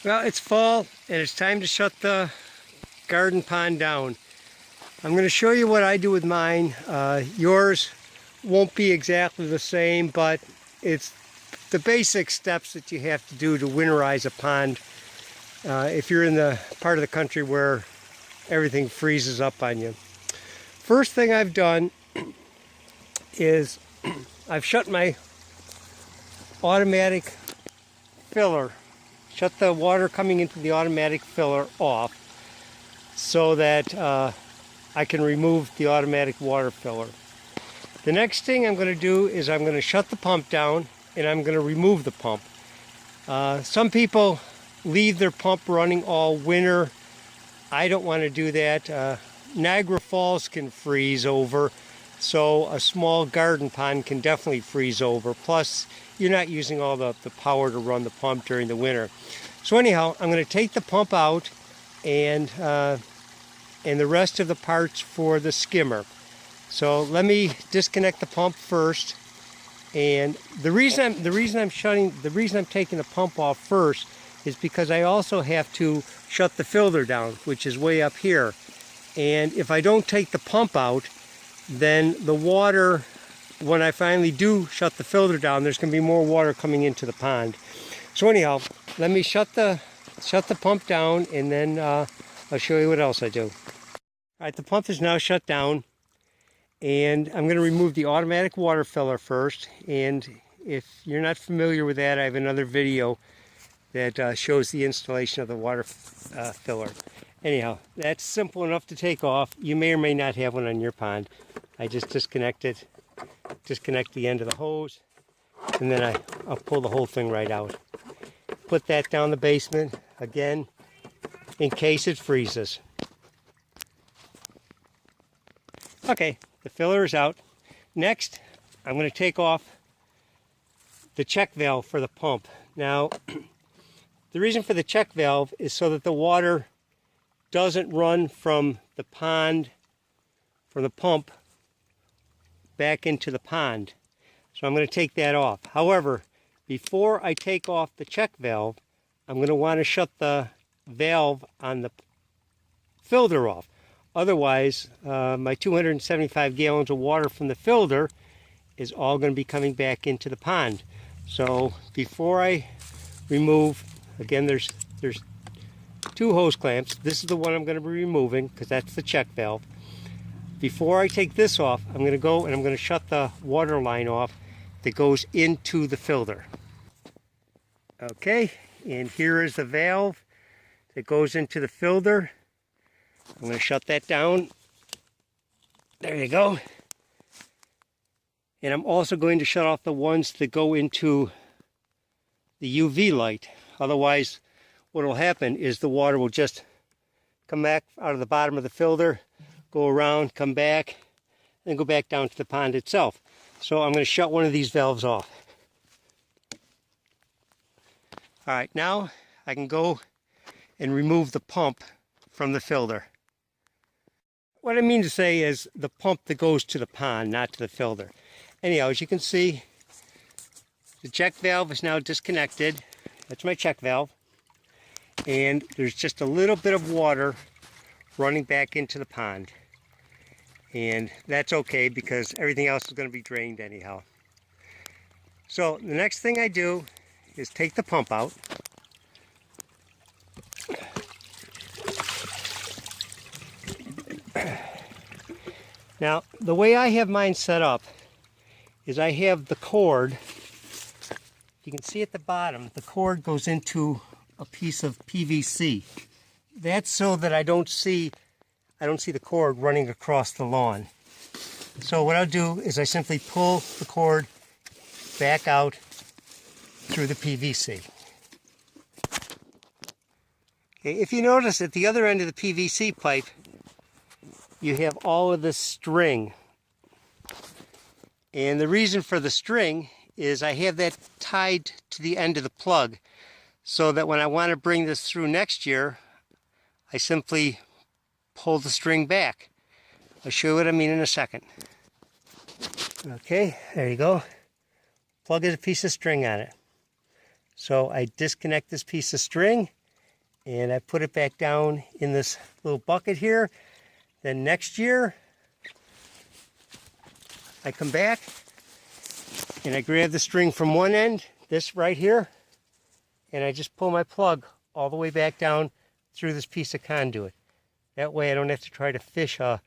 Well, it's fall and it's time to shut the garden pond down. I'm going to show you what I do with mine. Yours won't be exactly the same, but it's the basic steps that you have to do to winterize a pond if you're in the part of the country where everything freezes up on you. First thing I've done is I've shut my automatic filler, shut the water coming into the automatic filler off so that I can remove the automatic water filler. The next thing I'm going to do is I'm going to shut the pump down and I'm going to remove the pump. Some people leave their pump running all winter. I don't want to do that. Niagara Falls can freeze over, so a small garden pond can definitely freeze over. Plus, you're not using all the power to run the pump during the winter. So anyhow, I'm going to take the pump out and the rest of the parts for the skimmer. So let me disconnect the pump first. And the reason I'm taking the pump off first is because I also have to shut the filter down, which is way up here. And if I don't take the pump out, then the water, when I finally do shut the filter down, there's going to be more water coming into the pond. So anyhow, let me shut the pump down, and then I'll show you what else I do. All right, the pump is now shut down, and I'm going to remove the automatic water filler first. And if you're not familiar with that, I have another video that shows the installation of the water filler. Anyhow, that's simple enough to take off. You may or may not have one on your pond. I just disconnect the end of the hose, and then I'll pull the whole thing right out. Put that down the basement, again, in case it freezes. Okay, the filler is out. Next, I'm going to take off the check valve for the pump. Now, the reason for the check valve is so that the water doesn't run from the pond, from the pump, back into the pond. So I'm going to take that off. However, before I take off the check valve, I'm going to want to shut the valve on the filter off. Otherwise, my 275 gallons of water from the filter is all going to be coming back into the pond. So before I remove, again, there's two hose clamps. This is the one I'm going to be removing because that's the check valve. Before I take this off, I'm going to go and I'm going to shut the water line off that goes into the filter. Okay, and here is the valve that goes into the filter. I'm going to shut that down. There you go. And I'm also going to shut off the ones that go into the UV light. Otherwise, what will happen is the water will just come back out of the bottom of the filter, go around, come back, and go back down to the pond itself. So I'm going to shut one of these valves off. All right, now I can go and remove the pump from the filter. What I mean to say is the pump that goes to the pond, not to the filter. Anyhow, as you can see, the check valve is now disconnected. That's my check valve. And there's just a little bit of water running back into the pond. And that's okay because everything else is going to be drained anyhow. So the next thing I do is take the pump out. Now, the way I have mine set up is I have the cord. You can see at the bottom, the cord goes into a piece of PVC. That's so that I don't see the cord running across the lawn. So what I'll do is I simply pull the cord back out through the PVC. Okay, if you notice at the other end of the PVC pipe, you have all of this string. And the reason for the string is I have that tied to the end of the plug so that when I want to bring this through next year, I simply pull the string back. I'll show you what I mean in a second. Okay, there you go. Plug is a piece of string on it. So I disconnect this piece of string And I put it back down in this little bucket here. Then next year, I come back and I grab the string from one end, this right here, and I just pull my plug all the way back down through this piece of conduit. That way I don't have to try to fish a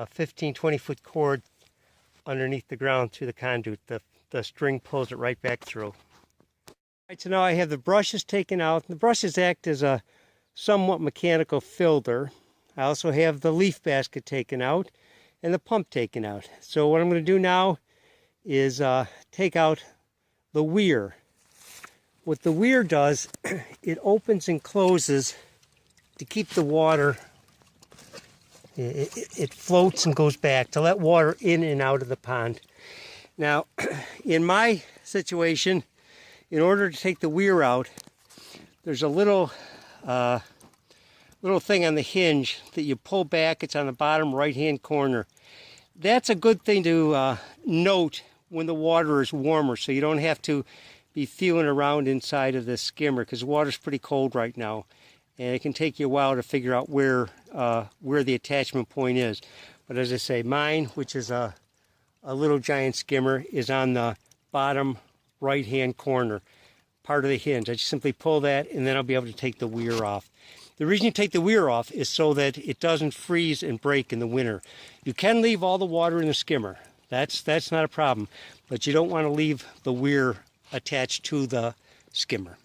15, 20-foot cord underneath the ground through the conduit. The string pulls it right back through. Right, so now I have the brushes taken out. The brushes act as a somewhat mechanical filter. I also have the leaf basket taken out and the pump taken out. So what I'm going to do now is take out the weir. What the weir does, it opens and closes to keep the water, it floats and goes back to let water in and out of the pond. Now, in my situation, in order to take the weir out, there's a little thing on the hinge that you pull back. It's on the bottom right-hand corner. That's a good thing to note when the water is warmer, so you don't have to be feeling around inside of the skimmer, because the water's pretty cold right now, and it can take you a while to figure out where the attachment point is. But as I say, mine, which is a little giant skimmer, is on the bottom right-hand corner, part of the hinge. I just simply pull that, and then I'll be able to take the weir off. The reason you take the weir off is so that it doesn't freeze and break in the winter. You can leave all the water in the skimmer. That's not a problem, but you don't want to leave the weir attached to the skimmer.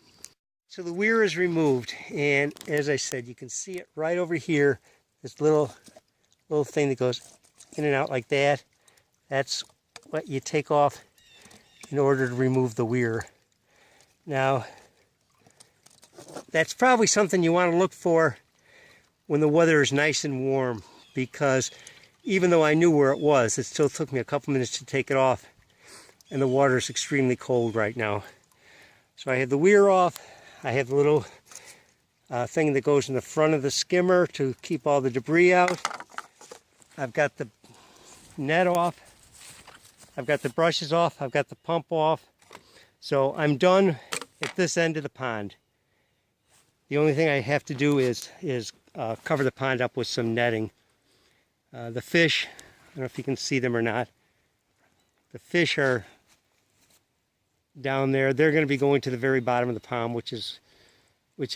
So the weir is removed, and as I said, you can see it right over here. This little thing that goes in and out like that. That's what you take off in order to remove the weir. Now, that's probably something you want to look for when the weather is nice and warm, because even though I knew where it was, it still took me a couple minutes to take it off, and the water is extremely cold right now. So I have the weir off. I have the little thing that goes in the front of the skimmer to keep all the debris out. I've got the net off. I've got the brushes off. I've got the pump off. So I'm done at this end of the pond. The only thing I have to do is cover the pond up with some netting. The fish, I don't know if you can see them or not. The fish are down there. They're going to be going to the very bottom of the pond, which is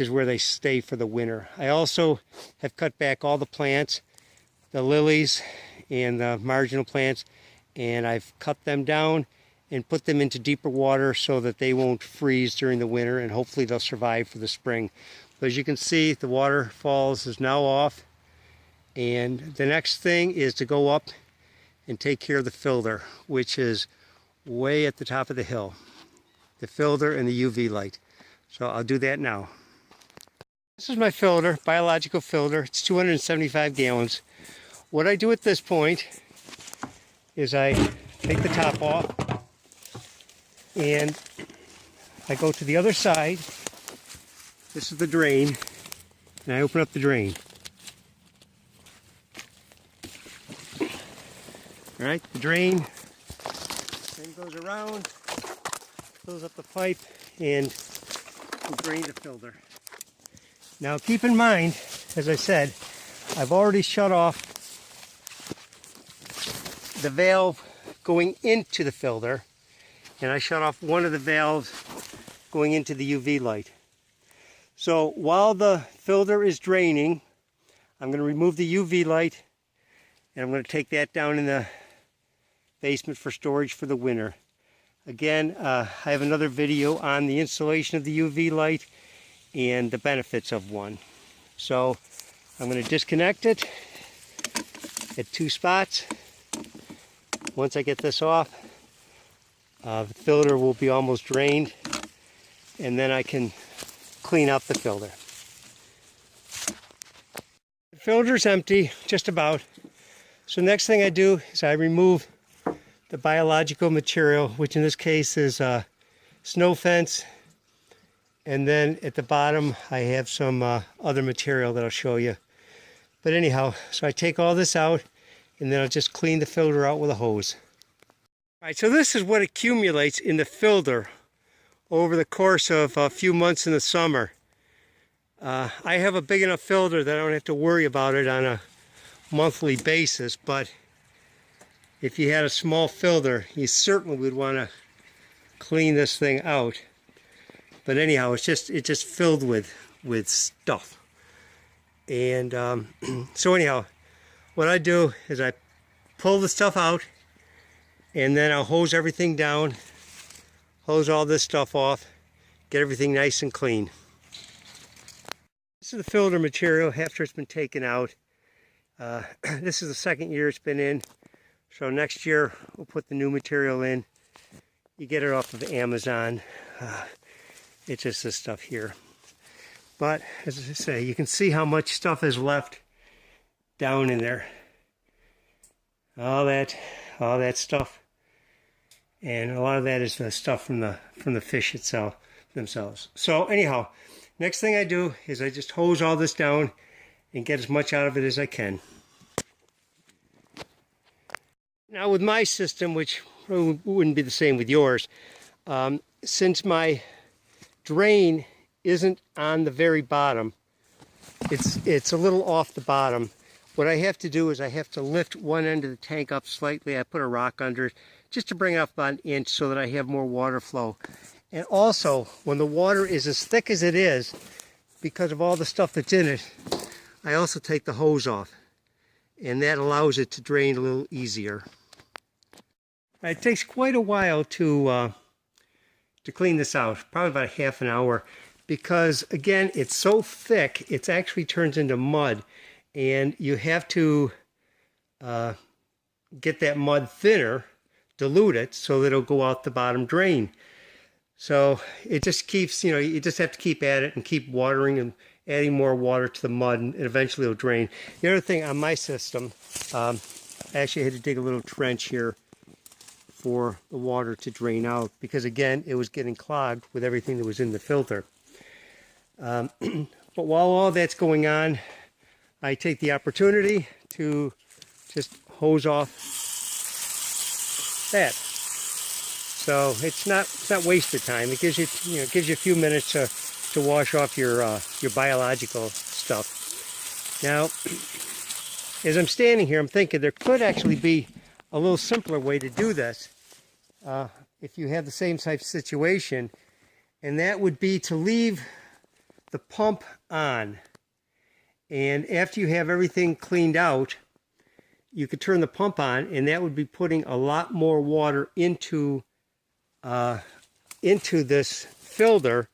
where they stay for the winter. I also have cut back all the plants, the lilies and the marginal plants, and I've cut them down and put them into deeper water so that they won't freeze during the winter, and hopefully they'll survive for the spring. But as you can see, the waterfalls is now off, and the next thing is to go up and take care of the filter, which is way at the top of the hill. The filter and the UV light. So I'll do that now. This is my filter, biological filter. It's 275 gallons. What I do at this point is I take the top off, and I go to the other side. This is the drain, and I open up the drain. All right, the drain then goes around, fills up the pipe, and we drain the filter. Now keep in mind, as I said, I've already shut off the valve going into the filter, and I shut off one of the valves going into the UV light. So while the filter is draining, I'm going to remove the UV light, and I'm going to take that down in the basement for storage for the winter. Again, I have another video on the installation of the UV light and the benefits of one. So I'm going to disconnect it at 2 spots. Once I get this off, the filter will be almost drained, and then I can clean out the filter. The filter's empty, just about. So next thing I do is I remove the biological material, which in this case is snow fence, and then at the bottom I have some other material that I'll show you. But anyhow, so I take all this out, and then I'll just clean the filter out with a hose. All right, so this is what accumulates in the filter over the course of a few months in the summer. I have a big enough filter that I don't have to worry about it on a monthly basis, but if you had a small filter, you certainly would want to clean this thing out. But anyhow, it's just filled with stuff. And so anyhow, what I do is I pull the stuff out, and then I'll hose everything down, hose all this stuff off, get everything nice and clean. This is the filter material after it's been taken out. This is the second year it's been in, so next year we'll put the new material in. You get it off of Amazon. It's just this stuff here. But as I say, you can see how much stuff is left down in there. All that stuff, and a lot of that is the stuff from the fish themselves. So anyhow, next thing I do is I just hose all this down and get as much out of it as I can. Now with my system, which wouldn't be the same with yours, since my drain isn't on the very bottom, it's a little off the bottom. What I have to do is I have to lift one end of the tank up slightly. I put a rock under it just to bring it up about an inch so that I have more water flow. And also, when the water is as thick as it is, because of all the stuff that's in it, I also take the hose off, and that allows it to drain a little easier. It takes quite a while to clean this out, probably about half an hour, because again, it's so thick, it actually turns into mud. And you have to get that mud thinner, dilute it, so that it'll go out the bottom drain. So it just keeps, you just have to keep at it and keep watering and adding more water to the mud, and eventually it'll drain. The other thing on my system, I actually had to dig a little trench here for the water to drain out, because again, it was getting clogged with everything that was in the filter. But while all that's going on, I take the opportunity to just hose off that. So it's not wasted time. It gives you, gives you a few minutes to wash off your biological stuff. Now, as I'm standing here, I'm thinking there could actually be a little simpler way to do this if you have the same type of situation, and that would be to leave the pump on. And after you have everything cleaned out, you could turn the pump on, and that would be putting a lot more water into this filter,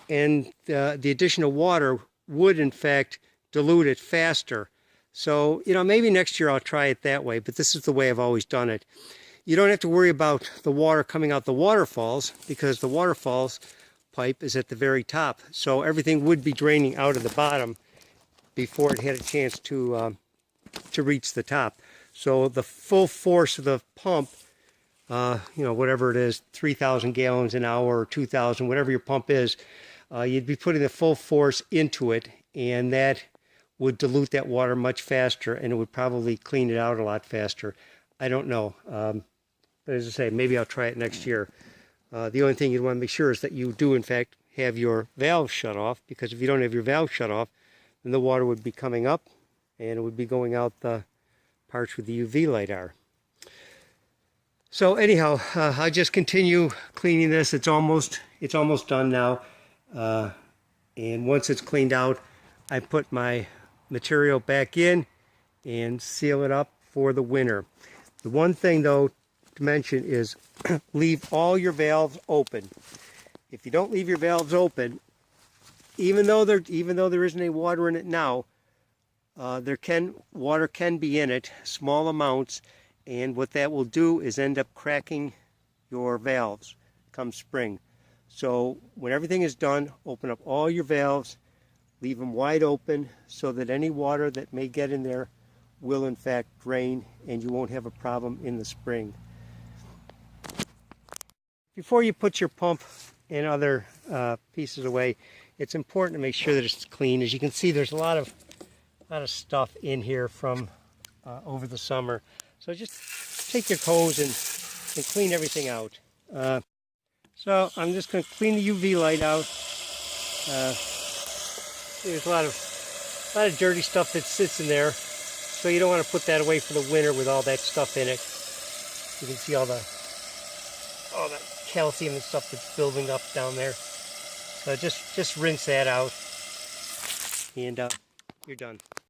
and the additional water would in fact dilute it faster. So, maybe next year I'll try it that way, but this is the way I've always done it. You don't have to worry about the water coming out the waterfalls, because the waterfalls pipe is at the very top. So everything would be draining out of the bottom before it had a chance to reach the top. So the full force of the pump, whatever it is, 3,000 gallons an hour or 2,000, whatever your pump is, you'd be putting the full force into it, and that would dilute that water much faster, and it would probably clean it out a lot faster. I don't know. But as I say, maybe I'll try it next year. The only thing you'd want to make sure is that you do, in fact, have your valve shut off, because if you don't have your valve shut off, then the water would be coming up, and it would be going out the parts where the UV light are. So anyhow, I just continue cleaning this. It's almost done now. And once it's cleaned out, I put my material back in and seal it up for the winter. The one thing though to mention is leave all your valves open. If you don't leave your valves open, even though there isn't any water in it now, water can be in it, small amounts, and what that will do is end up cracking your valves come spring. So when everything is done, open up all your valves, leave them wide open so that any water that may get in there will in fact drain, and you won't have a problem in the spring. Before you put your pump and other pieces away, it's important to make sure that it's clean. As you can see, there's a lot of stuff in here from over the summer. So just take your hose and clean everything out. So I'm just going to clean the UV light out. There's a lot of dirty stuff that sits in there, so you don't want to put that away for the winter with all that stuff in it. You can see all the calcium and stuff that's building up down there. So just rinse that out, and you're done.